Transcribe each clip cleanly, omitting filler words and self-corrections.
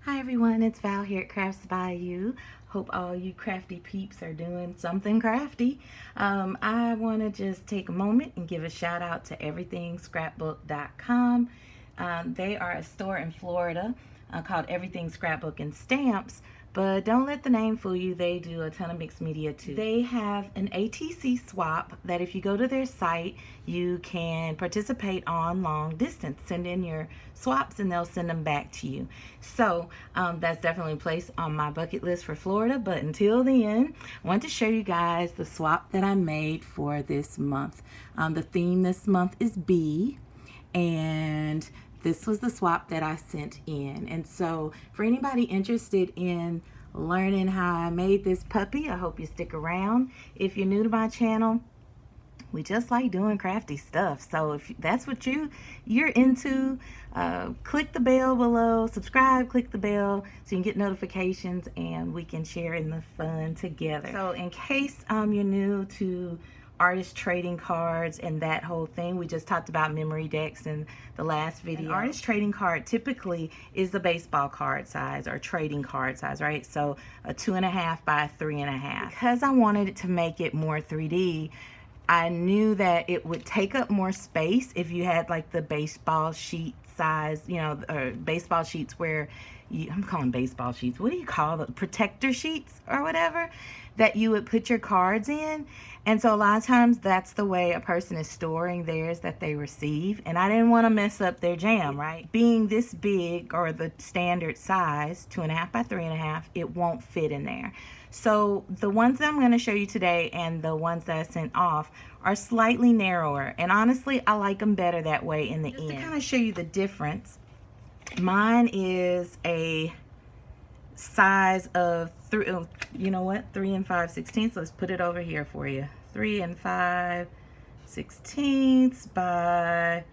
Hi everyone, it's Val here at Crafts by You. Hope all you crafty peeps are doing something crafty. I want to just take a moment and give a shout out to everythingscrapbook.com. They are a store in Florida called Everything Scrapbook and Stamps. But don't let the name fool you, they do a ton of mixed media too. They have an ATC swap that if you go to their site, you can participate on long distance. Send in your swaps and they'll send them back to you. So that's definitely a place on my bucket list for Florida. But until then, I want to show you guys the swap that I made for this month. The theme this month is bee, and this was the swap that I sent in. And so for anybody interested in learning how I made this puppy, I hope you stick around. If you're new to my channel, we just like doing crafty stuff. So if that's what you're into, click the bell below, subscribe, click the bell so you can get notifications and we can share in the fun together. So in case you're new to artist trading cards and that whole thing, we just talked about memory decks in the last video. An artist trading card typically is the baseball card size or trading card size, right? So a 2.5 by 3.5. Because I wanted it to make it more 3D, I knew that it would take up more space if you had like the baseball sheet size, you know, or baseball sheets where I'm calling baseball sheets, what do you call them? Protector sheets or whatever, that you would put your cards in. And so a lot of times that's the way a person is storing theirs that they receive. And I didn't want to mess up their jam, right? Being this big, or the standard size, 2.5 by 3.5, it won't fit in there. So the ones that I'm going to show you today and the ones that I sent off are slightly narrower. And honestly, I like them better that way in the end. Just to kind of show you the difference, mine is a size of 3, you know what, 3 5/16. Let's put it over here for you. 3 5/16 by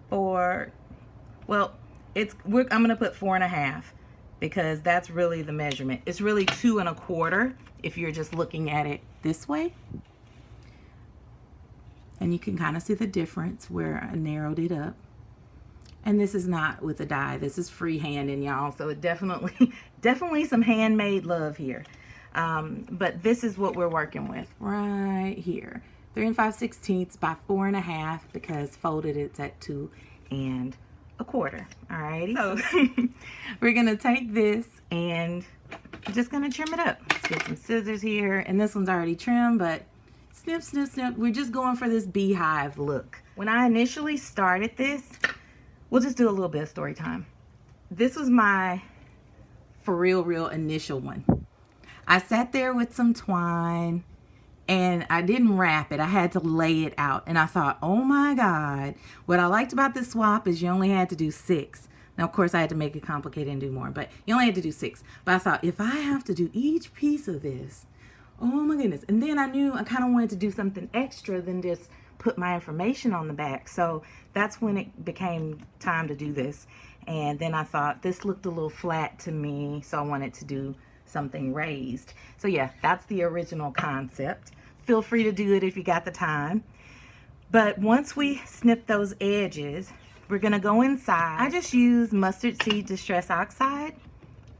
4. Well, I'm gonna put 4.5 because that's really the measurement. It's really 2 1/4 if you're just looking at it this way. And you can kind of see the difference where I narrowed it up. And this is not with a die. This is freehand, y'all. So it definitely some handmade love here. But this is what we're working with right here. 3 5/16 by 4.5 because folded it's at 2 1/4. Alrighty. So we're gonna take this and we're just gonna trim it up. Let's get some scissors here. And this one's already trimmed, but snip, snip, snip. We're just going for this beehive look. When I initially started this, we'll just do a little bit of story time. This was my, for real initial one. I sat there with some twine and I didn't wrap it. I had to lay it out. And I thought, oh my God, what I liked about this swap is you only had to do 6. Now, of course, I had to make it complicated and do more, but you only had to do 6. But I thought, if I have to do each piece of this, oh my goodness. And then I knew I kind of wanted to do something extra than just put my information on the back. So that's when it became time to do this. And then I thought this looked a little flat to me, so I wanted to do something raised. So yeah, that's the original concept. Feel free to do it if you got the time. But once we snip those edges, we're gonna go inside. I just use mustard seed distress oxide.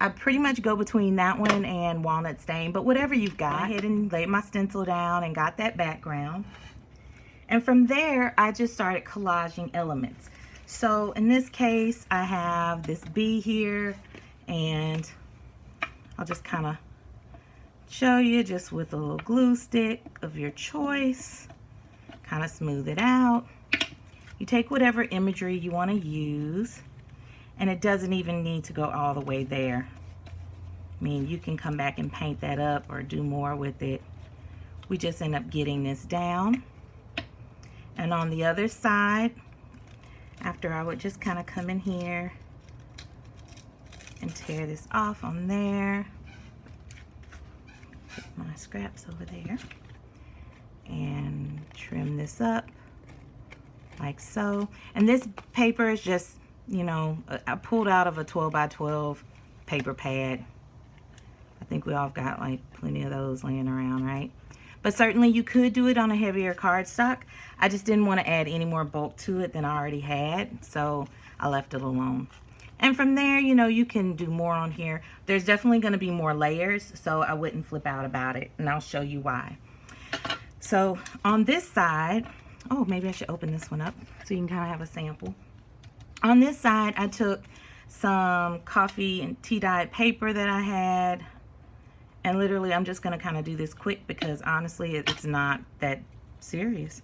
I pretty much go between that one and walnut stain, but whatever you've got. I went ahead and laid my stencil down and got that background. And from there, I just started collaging elements. So in this case, I have this bee here, and I'll just kind of show you just with a little glue stick of your choice. Kind of smooth it out. You take whatever imagery you want to use, and it doesn't even need to go all the way there. I mean, you can come back and paint that up or do more with it. We just end up getting this down. And on the other side, after I would just kind of come in here and tear this off on there. Put my scraps over there and trim this up like so. And this paper is just, you know, I pulled out of a 12 by 12 paper pad. I think we all got like plenty of those laying around, right? But certainly you could do it on a heavier cardstock. I just didn't want to add any more bulk to it than I already had, so I left it alone. And from there, you know, you can do more on here. There's definitely going to be more layers, so I wouldn't flip out about it, and I'll show you why. So on this side, oh, maybe I should open this one up so you can kind of have a sample. On this side, I took some coffee and tea dyed paper that I had, and literally I'm just going to kind of do this quick because honestly it's not that serious.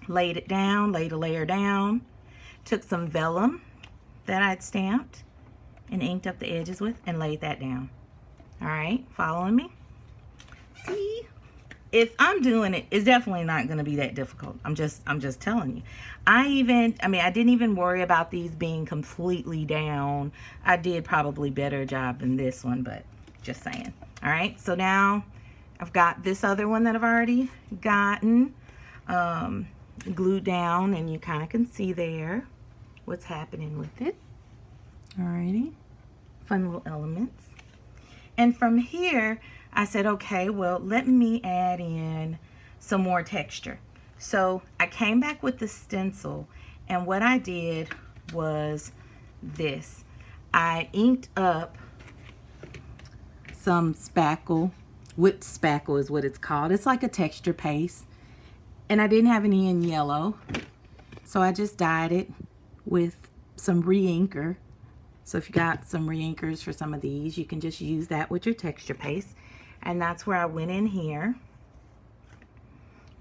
Laid it down, laid a layer down, took some vellum that I'd stamped and inked up the edges with and laid that down. All right, following me? See? If I'm doing it, it's definitely not going to be that difficult. I'm just telling you. I didn't even worry about these being completely down. I did probably better job than this one, but just saying. All right, so now I've got this other one that I've already gotten glued down, and you kind of can see there what's happening with it. Alrighty, fun little elements. And from here, I said, okay, well, let me add in some more texture. So I came back with the stencil, and what I did was this. I inked up some spackle. Whipped spackle is what it's called. It's like a texture paste. And I didn't have any in yellow, so I just dyed it with some re-inker. So if you got some re-inkers for some of these, you can just use that with your texture paste. And that's where I went in here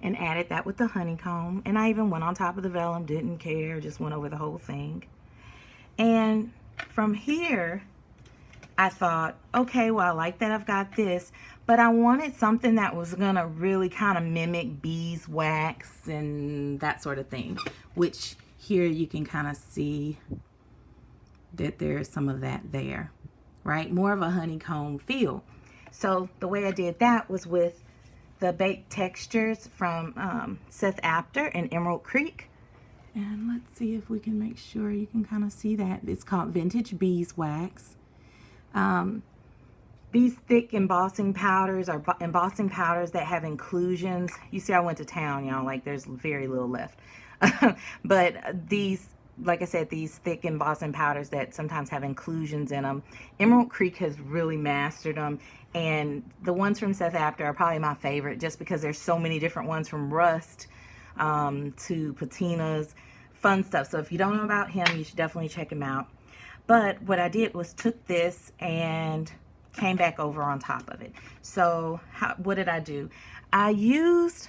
and added that with the honeycomb. And I even went on top of the vellum, didn't care, just went over the whole thing. And from here, I thought, okay, well, I like that I've got this, but I wanted something that was gonna really kind of mimic beeswax and that sort of thing, which here you can kind of see that there's some of that there, right? More of a honeycomb feel. So the way I did that was with the baked textures from Seth Apter and Emerald Creek. And let's see if we can make sure you can kind of see that. It's called Vintage Beeswax. These thick embossing powders are embossing powders that have inclusions. You see, I went to town, y'all, like there's very little left. But these, like I said, these thick embossing powders that sometimes have inclusions in them, Emerald Creek has really mastered them. And the ones from Seth Apter are probably my favorite just because there's so many different ones, from rust to patinas, fun stuff. So if you don't know about him, you should definitely check him out. But what I did was took this and came back over on top of it. So what did I do? I used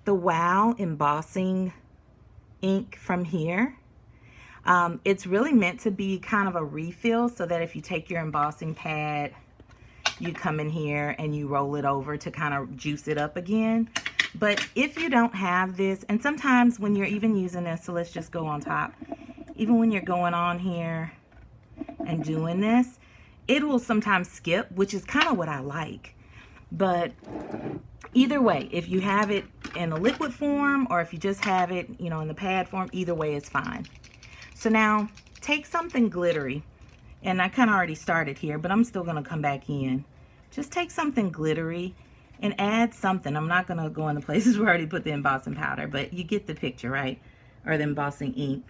the Wow embossing ink from here. It's really meant to be kind of a refill, so that if you take your embossing pad, you come in here and you roll it over to kind of juice it up again. But if you don't have this, and sometimes when you're even using this, so let's just go on top, even when you're going on here and doing this, it will sometimes skip, which is kind of what I like. But either way, if you have it in a liquid form or if you just have it, you know, in the pad form, either way is fine. So now take something glittery, and I kind of already started here, but I'm still going to come back in. Just take something glittery and add something. I'm not going to go in the places where I already put the embossing powder, but you get the picture, right? Or the embossing ink.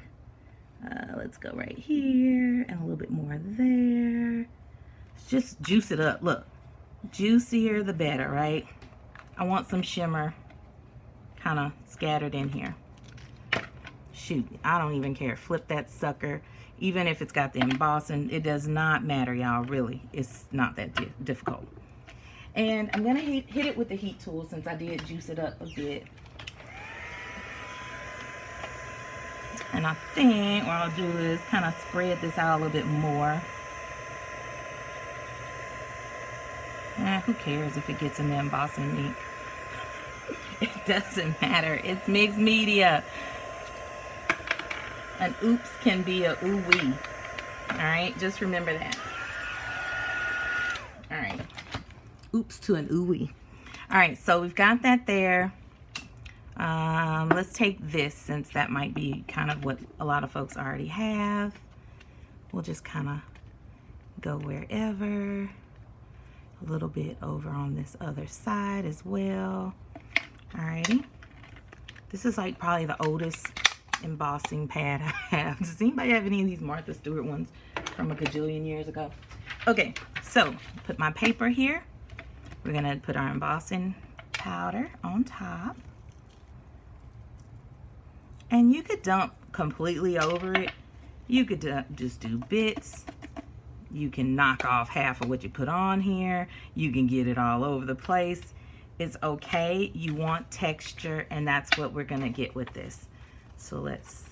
Let's go right here and a little bit more there. Just juice it up. Look, juicier the better, right? I want some shimmer kind of scattered in here. Shoot, I don't even care. Flip that sucker. Even if it's got the embossing, it does not matter, y'all, really. It's not that difficult. And I'm going to hit it with the heat tool since I did juice it up a bit. And I think what I'll do is kind of spread this out a little bit more. Who cares if it gets in the embossing ink? It doesn't matter. It's mixed media. An oops can be a ooh-wee. Alright, just remember that. Alright. Oops to an ooh-wee. Alright, so we've got that there. Let's take this, since that might be kind of what a lot of folks already have. We'll just kind of go wherever. A little bit over on this other side as well. Alrighty. This is like probably the oldest embossing pad I have. Does anybody have any of these Martha Stewart ones from a gajillion years ago? Okay, so put my paper here. We're gonna put our embossing powder on top. And you could dump completely over it. You could just do bits. You can knock off half of what you put on here. You can get it all over the place. It's okay. You want texture, and that's what we're gonna get with this. So let's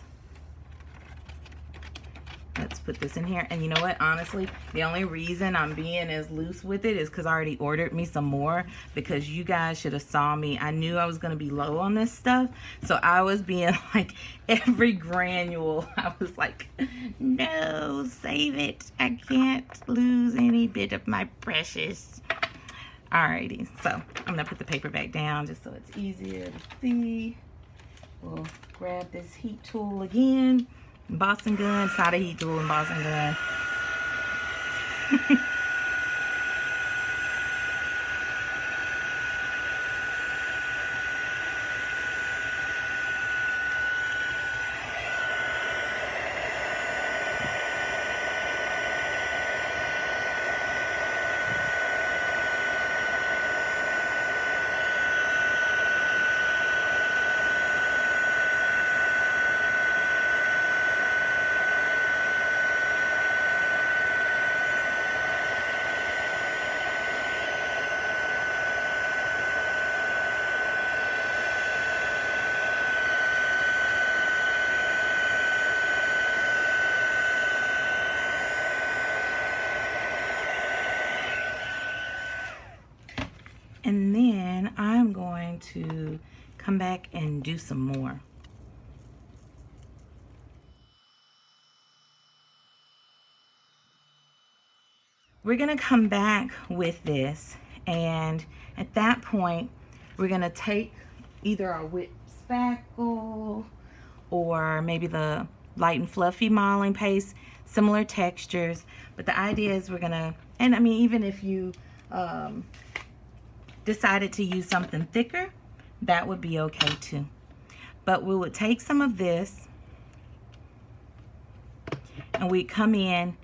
put this in here. And you know what, honestly, the only reason I'm being as loose with it is because I already ordered me some more, because you guys should have saw me. I knew I was going to be low on this stuff, so I was being like, every granule, I was like, no, save it. I can't lose any bit of my precious. Alrighty, so I'm going to put the paper back down just so it's easier to see. We'll grab this heat tool again. Embossing gun, it's not a heat tool, embossing gun. And then I'm going to come back and do some more. We're gonna come back with this, and at that point, we're gonna take either our whip spackle or maybe the light and fluffy modeling paste, similar textures. But the idea is we're gonna, and I mean, even if you decided to use something thicker, that would be okay too. But we would take some of this and we'd come in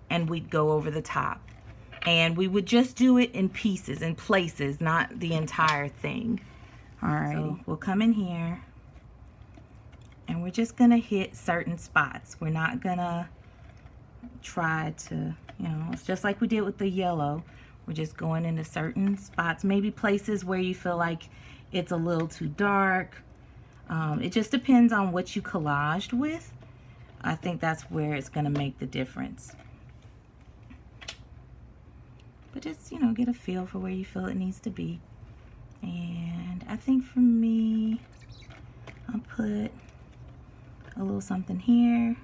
and we'd go over the top, and we would just do it in pieces, in places, not the entire thing. All right, so we'll come in here and we're just gonna hit certain spots. We're not gonna try to, you know, it's just like we did with the yellow. We're just going into certain spots, maybe places where you feel like it's a little too dark. It just depends on what you collaged with. I think that's where it's gonna make the difference. But just, you know, get a feel for where you feel it needs to be. And I think for me, I'll put a little something here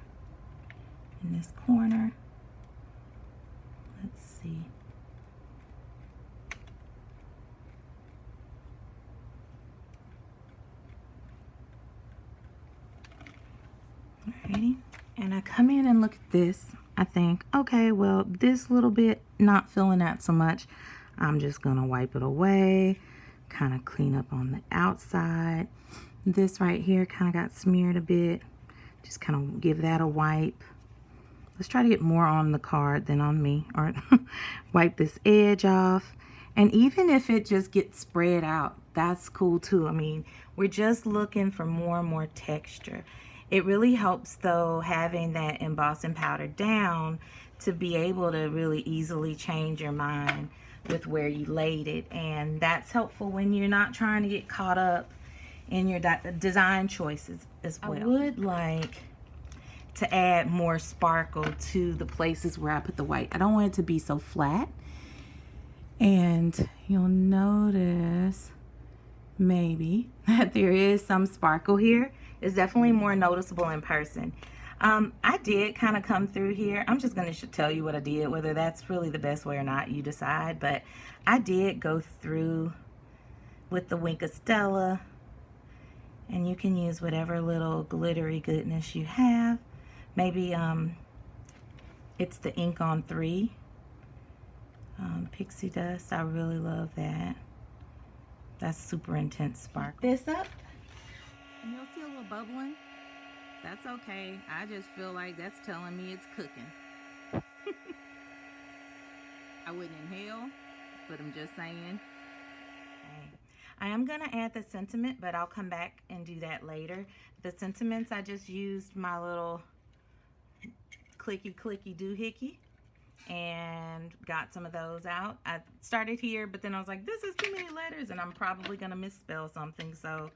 in this corner. Let's see. Alrighty, and I come in and look at this. I think, okay, well, this little bit, not feeling that so much. I'm just gonna wipe it away, kind of clean up on the outside. This right here kind of got smeared a bit. Just kind of give that a wipe. Let's try to get more on the card than on me. Or wipe this edge off. And even if it just gets spread out, that's cool too. I mean, we're just looking for more and more texture. It really helps though, having that embossing powder down, to be able to really easily change your mind with where you laid it. And that's helpful when you're not trying to get caught up in your design choices as well. I would like to add more sparkle to the places where I put the white. I don't want it to be so flat. And you'll notice maybe that there is some sparkle here. It's definitely more noticeable in person. I did kind of come through here. I'm just going to tell you what I did. Whether that's really the best way or not, you decide. But I did go through with the Wink of Stella. And you can use whatever little glittery goodness you have. Maybe it's the Ink on 3. Pixie Dust. I really love that. That's super intense sparkle. This up. And you'll see a little bubbling. That's okay. I just feel like that's telling me it's cooking. I wouldn't inhale, but I'm just saying. Okay. I am going to add the sentiment, but I'll come back and do that later. The sentiments, I just used my little clicky doohickey and got some of those out. I started here, but then I was like, this is too many letters and I'm probably going to misspell something. So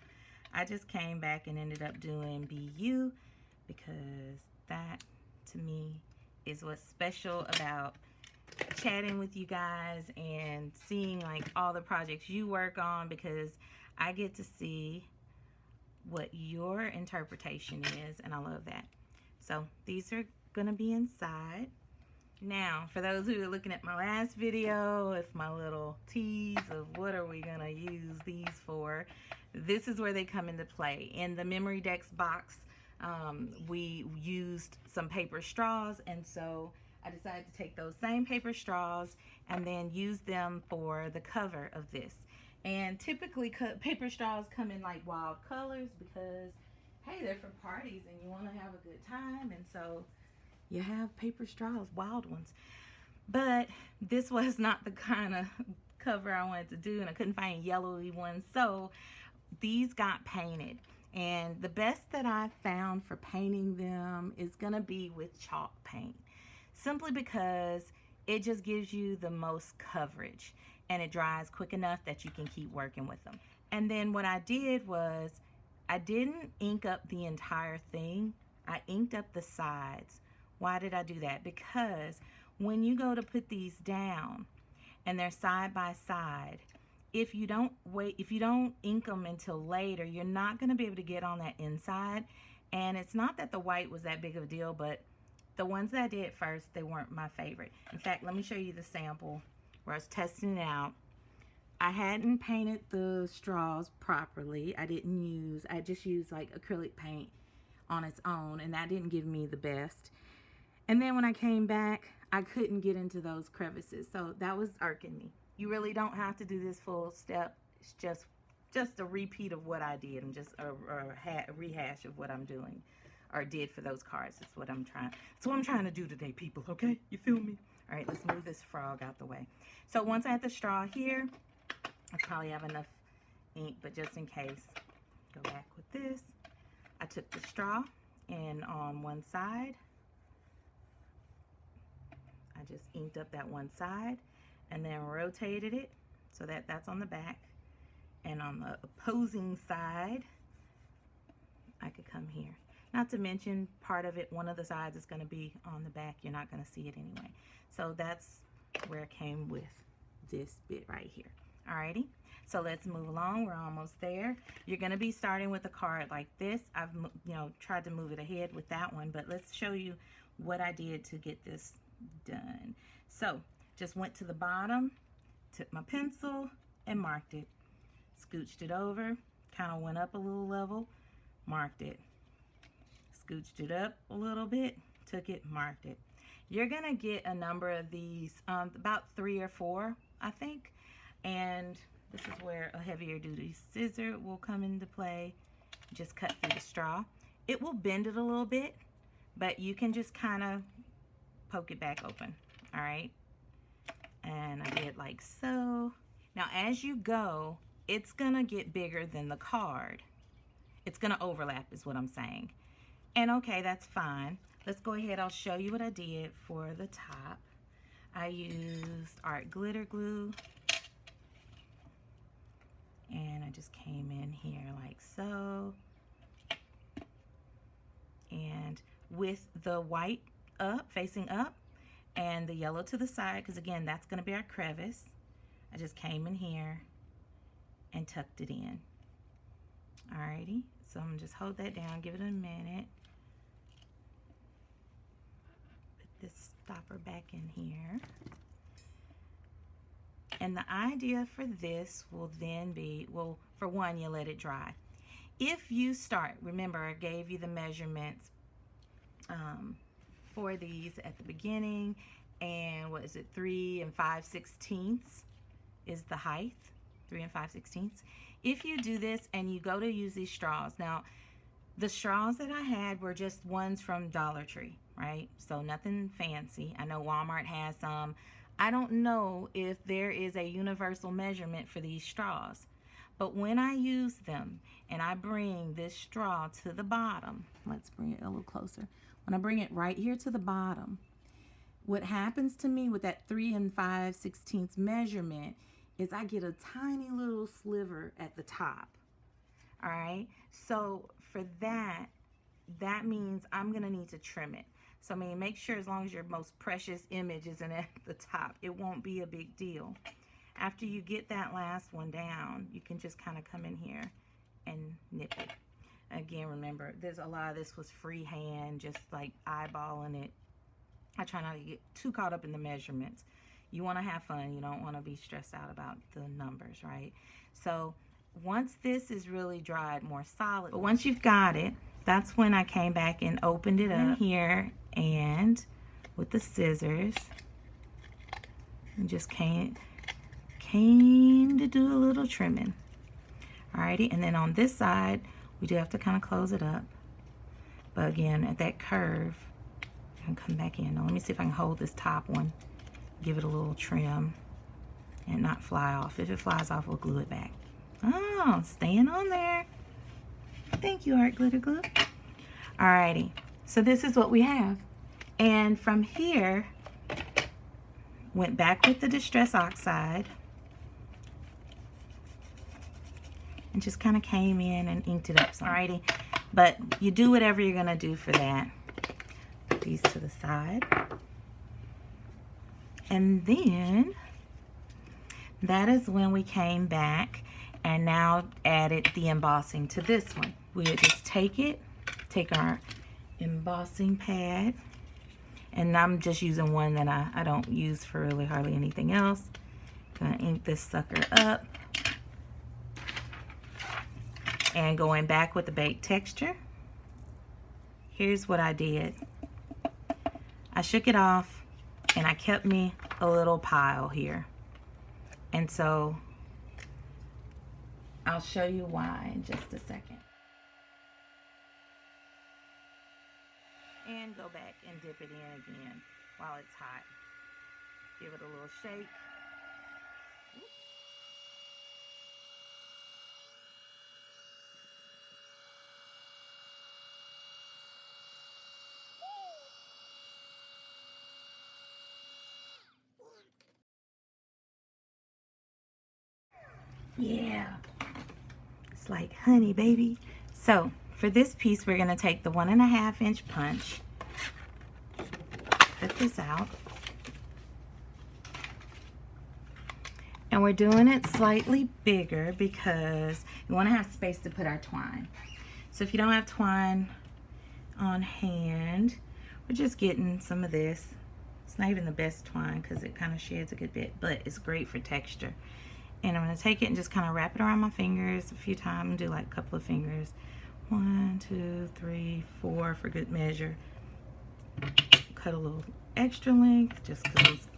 I just came back and ended up doing BU because that, to me, is what's special about chatting with you guys and seeing like all the projects you work on, because I get to see what your interpretation is, and I love that. So these are gonna be inside. Now, for those who are looking at my last video with my little tease of what are we gonna use these for, this is where they come into play. In the Memory Decks box, we used some paper straws, and so I decided to take those same paper straws and then use them for the cover of this. And typically paper straws come in like wild colors because, hey, they're for parties and you want to have a good time, and so you have paper straws, wild ones. But this was not the kind of cover I wanted to do, and I couldn't find yellowy ones, so these got painted. And the best that I found for painting them is gonna be with chalk paint, simply because it just gives you the most coverage and it dries quick enough that you can keep working with them. And then what I did was, I didn't ink up the entire thing, I inked up the sides. Why did I do that? Because when you go to put these down and they're side by side, if you don't ink them until later, you're not going to be able to get on that inside. And it's not that the white was that big of a deal, but the ones that I did first, they weren't my favorite. In fact, let me show you the sample where I was testing it out. I hadn't painted the straws properly. I just used like acrylic paint on its own, and that didn't give me the best. And then when I came back, I couldn't get into those crevices, so that was irking me. You really don't have to do this full step. It's just a repeat of what I did, and just a rehash of what I'm doing or did for those cards. That's what I'm trying to do today, people, okay? You feel me? All right, let's move this frog out the way. So once I had the straw here, I probably have enough ink, but just in case, go back with this. I took the straw, and on one side, I just inked up that one side and then rotated it so that that's on the back. And on the opposing side, I could come here. Not to mention, part of it, one of the sides is going to be on the back. You're not going to see it anyway. So that's where it came with this bit right here. Alrighty, so let's move along. We're almost there. You're going to be starting with a card like this. I've tried to move it ahead with that one, but let's show you what I did to get this done. So just went to the bottom, took my pencil and marked it, scooched it over, kind of went up a little level, marked it, scooched it up a little bit, took it, marked it. You're gonna get a number of these, about 3 or 4, I think. And this is where a heavier duty scissor will come into play. Just cut through the straw. It will bend it a little bit, but you can just kind of poke it back open. All right, and I did like so. Now as you go, it's gonna get bigger than the card. It's gonna overlap is what I'm saying. And okay, that's fine. Let's go ahead. I'll show you what I did for the top. I used art glitter glue, and I just came in here like so, and with the white up, facing up, and the yellow to the side, because again, that's going to be our crevice. I just came in here and tucked it in. Alrighty, so I'm gonna just hold that down, give it a minute. Put this stopper back in here. And the idea for this will then be, well, for one, you let it dry. If you start, remember I gave you the measurements for these at the beginning, and what is it, 3 5/16 is the height, 3 5/16. If you do this and you go to use these straws, now The straws that I had were just ones from Dollar Tree, right? So nothing fancy. I know Walmart has some. I don't know if there is a universal measurement for these straws. But when I use them and I bring this straw to the bottom, let's bring it a little closer. When I bring it right here to the bottom, what happens to me with that 3 5/16 measurement is I get a tiny little sliver at the top. All right, so for that means I'm gonna need to trim it. So I mean, make sure as long as your most precious image isn't at the top, it won't be a big deal. After you get that last one down, you can just kind of come in here and nip it. Again, remember, there's a lot of this was freehand, just like eyeballing it. I try not to get too caught up in the measurements. You want to have fun. You don't want to be stressed out about the numbers, right? So once this is really dried more solid, but once you've got it, that's when I came back and opened it up here and with the scissors and just came to do a little trimming. Alrighty, and then on this side, we do have to kind of close it up. But again, at that curve, I can come back in. Now let me see if I can hold this top one, give it a little trim, and not fly off. If it flies off, we'll glue it back. Oh, staying on there. Thank you, Art Glitter Glue. Alrighty, so this is what we have. And from here, went back with the Distress Oxide and just kind of came in and inked it up some. Alrighty, but you do whatever you're gonna do for that. Put these to the side. And then that is when we came back and now added the embossing to this one. We would just take our embossing pad, and I'm just using one that I don't use for really hardly anything else. Gonna ink this sucker up. And going back with the baked texture, here's what I did. I shook it off and I kept me a little pile here. And so I'll show you why in just a second. And go back and dip it in again while it's hot. Give it a little shake. Yeah, it's like honey, baby. So for this piece, we're gonna take the 1.5 inch punch, cut this out, and we're doing it slightly bigger because we want to have space to put our twine. So if you don't have twine on hand, we're just getting some of this. It's not even the best twine because it kind of sheds a good bit, but it's great for texture. And I'm going to take it and just kind of wrap it around my fingers a few times, do like a couple of fingers. 1, 2, 3, 4 for good measure. Cut a little extra length just because it's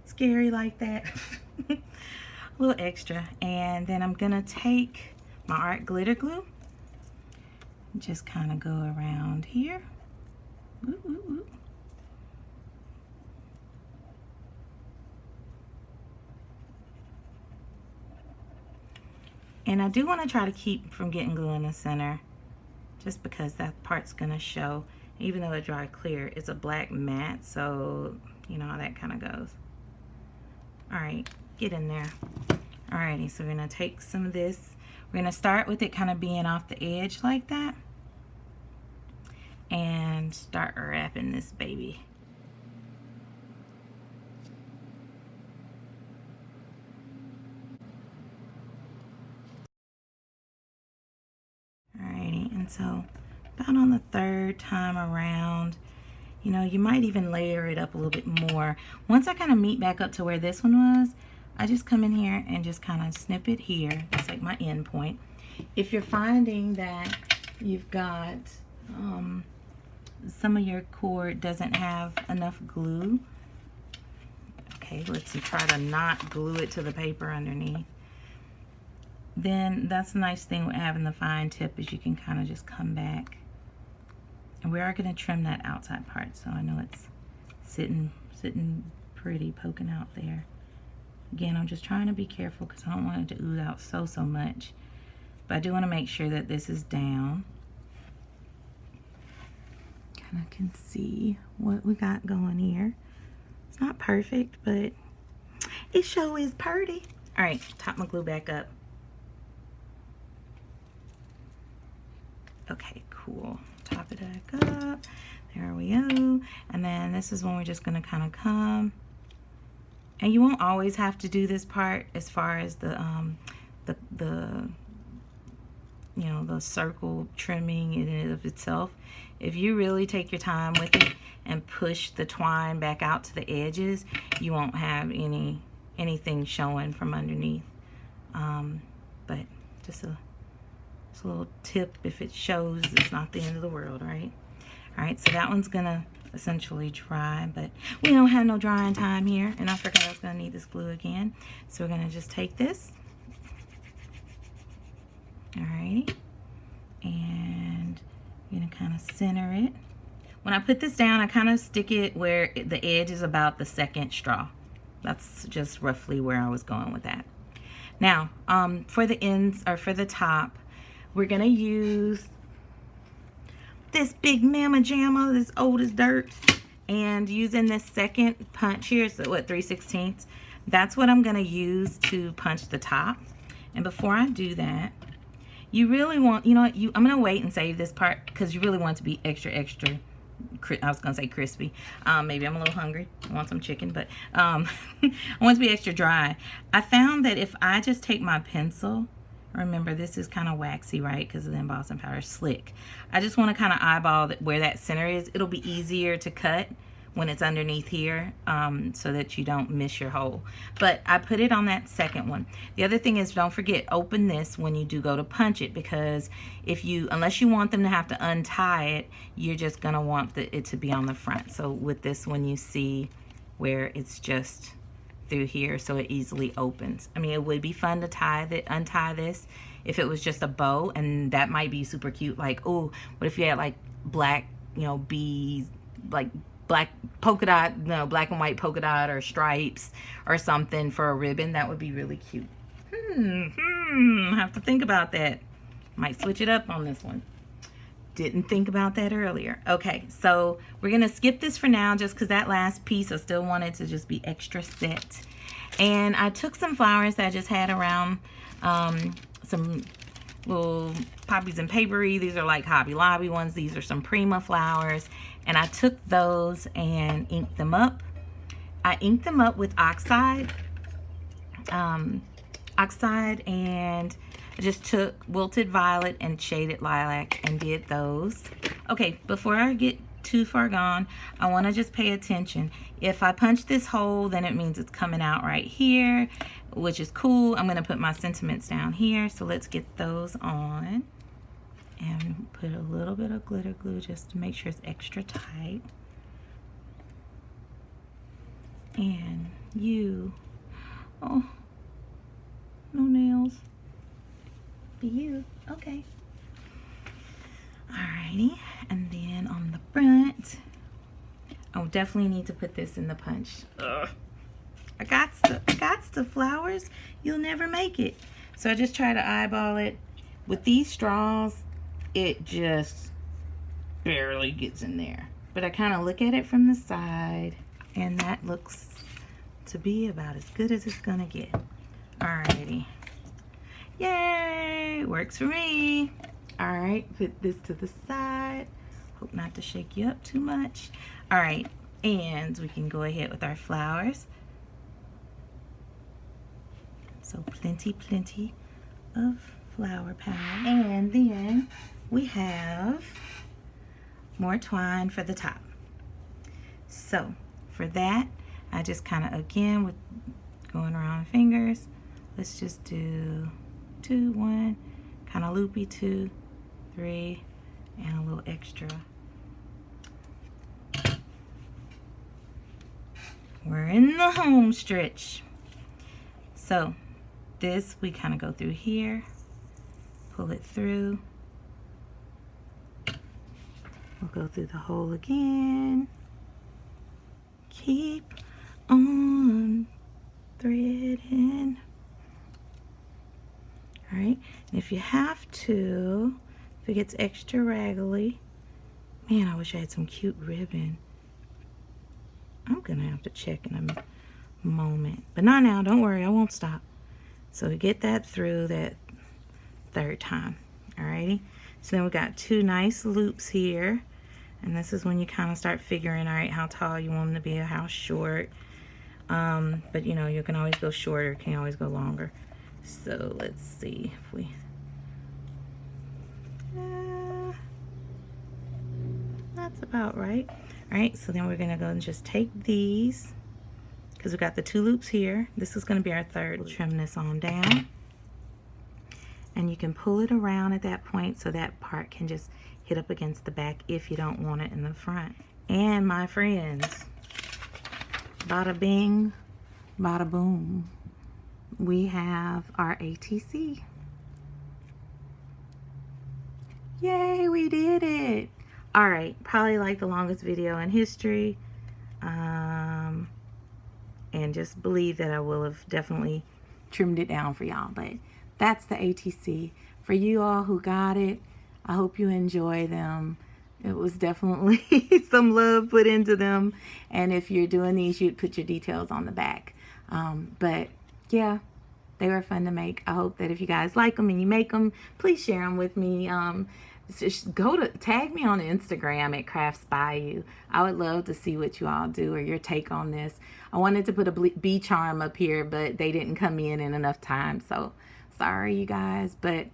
scary like that. A little extra. And then I'm going to take my Art Glitter Glue and just kind of go around here. Ooh, ooh, ooh. And I do want to try to keep from getting glue in the center, just because that part's going to show. Even though it dried clear, it's a black matte, so you know how that kind of goes. Alright, get in there. Alrighty, so we're going to take some of this. We're going to start with it kind of being off the edge like that. And start wrapping this baby. And so about on the 3rd time around, you know, you might even layer it up a little bit more. Once I kind of meet back up to where this one was, I just come in here and just kind of snip it here. That's like my end point. If you're finding that you've got some of your cord doesn't have enough glue, okay, let's try to not glue it to the paper underneath. then that's the nice thing with having the fine tip is you can kind of just come back. And we are going to trim that outside part, so I know it's sitting pretty, poking out there. Again, I'm just trying to be careful because I don't want it to ooze out so much. But I do want to make sure that this is down. Kind of can see what we got going here. It's not perfect, but it sure is pretty. All right, top my glue back up. Okay, cool. Top it back up. There we go. And then this is when we're just going to kind of come. And you won't always have to do this part as far as the you know, the circle trimming in and of itself. If you really take your time with it and push the twine back out to the edges, you won't have anything showing from underneath. But just a little tip, if it shows, it's not the end of the world, right? All right, so that one's gonna essentially dry, but we don't have no drying time here, and I forgot I was gonna need this glue again. So we're gonna just take this, all right, and you're gonna kind of center it. When I put this down, I kind of stick it where the edge is about the second straw. That's just roughly where I was going with that. Now, for the ends, or for the top, we're gonna use this big mama jamma, this old as dirt, and using this second punch here, so what, 3/16, that's what I'm gonna use to punch the top. And before I do that, you really want, you know what, I'm gonna wait and save this part because you really want it to be extra, I was gonna say crispy. Maybe I'm a little hungry, I want some chicken, but I want it to be extra dry. I found that if I just take my pencil, remember this is kind of waxy, right, because the embossing powder is slick. I just want to kind of eyeball where that center is. It'll be easier to cut when it's underneath here, so that you don't miss your hole. But I put it on that second one. The other thing is, don't forget, open this when you do go to punch it, because unless you want them to have to untie it, you're just gonna want it to be on the front. So with this one, you see where it's just through here, so it easily opens. I mean, it would be fun to untie this if it was just a bow, and that might be super cute. Like, oh, what if you had like black, you know, bees, like black polka dot, no, black and white polka dot or stripes or something for a ribbon? That would be really cute. I have to think about that. Might switch it up on this one. Didn't think about that earlier. Okay, so we're gonna skip this for now just because that last piece I still wanted to just be extra set. And I took some flowers that I just had around, some little poppies and papery. These are like Hobby Lobby ones. These are some Prima flowers. And I took those and inked them up. I inked them up with oxide. And I just took wilted violet and shaded lilac and did those. Okay, before I get too far gone, I want to just pay attention. If I punch this hole, then it means it's coming out right here, which is cool. I'm going to put my sentiments down here. So let's get those on and put a little bit of glitter glue just to make sure it's extra tight. And oh, no nails. You, okay. Alrighty, and then on the front, I'll definitely need to put this in the punch. Ugh. I got the flowers. You'll never make it. So I just try to eyeball it. With these straws, it just barely gets in there. But I kind of look at it from the side, and that looks to be about as good as it's gonna get. Alrighty. Yay! Works for me. All right, put this to the side. Hope not to shake you up too much. All right, and we can go ahead with our flowers. So plenty of flower powder. And then we have more twine for the top. So for that, I just kind of, again, with going around fingers, let's just do 2, 1, kind of loopy, 2, 3, and a little extra. We're in the home stretch. So this, we kind of go through here, pull it through. We'll go through the hole again. Keep on threading. All right, and if you have to, if it gets extra raggedy, man, I wish I had some cute ribbon. I'm gonna have to check in a moment, but not now, don't worry, I won't stop. So we get that through that third time. Alrighty, so then we got 2 nice loops here, and this is when you kind of start figuring, all right, how tall you want them to be or how short. But you know, you can always go shorter, can always go longer. So let's see if we that's about right. All right, so then we're gonna go and just take these, because we got the 2 loops here. This is gonna be our third. We'll trim this on down, and you can pull it around at that point so that part can just hit up against the back if you don't want it in the front. And my friends, bada bing, bada boom, we have our ATC. Yay, we did it. All right, probably like the longest video in history. And just believe that I will have definitely trimmed it down for y'all. But that's the ATC. For you all who got it, I hope you enjoy them. It was definitely some love put into them. And if you're doing these, you'd put your details on the back. But yeah, they were fun to make. I hope that if you guys like them and you make them, please share them with me. Just tag me on Instagram at Crafts by You. I would love to see what you all do or your take on this. I wanted to put a bee charm up here, but they didn't come in enough time, so sorry you guys. But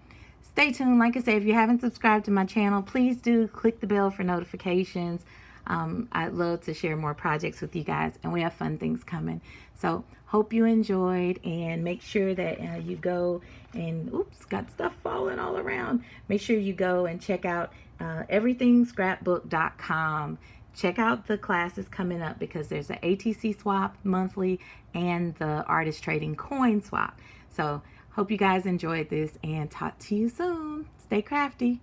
stay tuned. Like I said, if you haven't subscribed to my channel, please do click the bell for notifications. I'd love to share more projects with you guys, and we have fun things coming. So hope you enjoyed, and make sure that you go and, oops, got stuff falling all around. Make sure you go and check out everythingscrapbook.com. Check out the classes coming up, because there's an ATC swap monthly and the artist trading coin swap. So hope you guys enjoyed this, and talk to you soon. Stay crafty.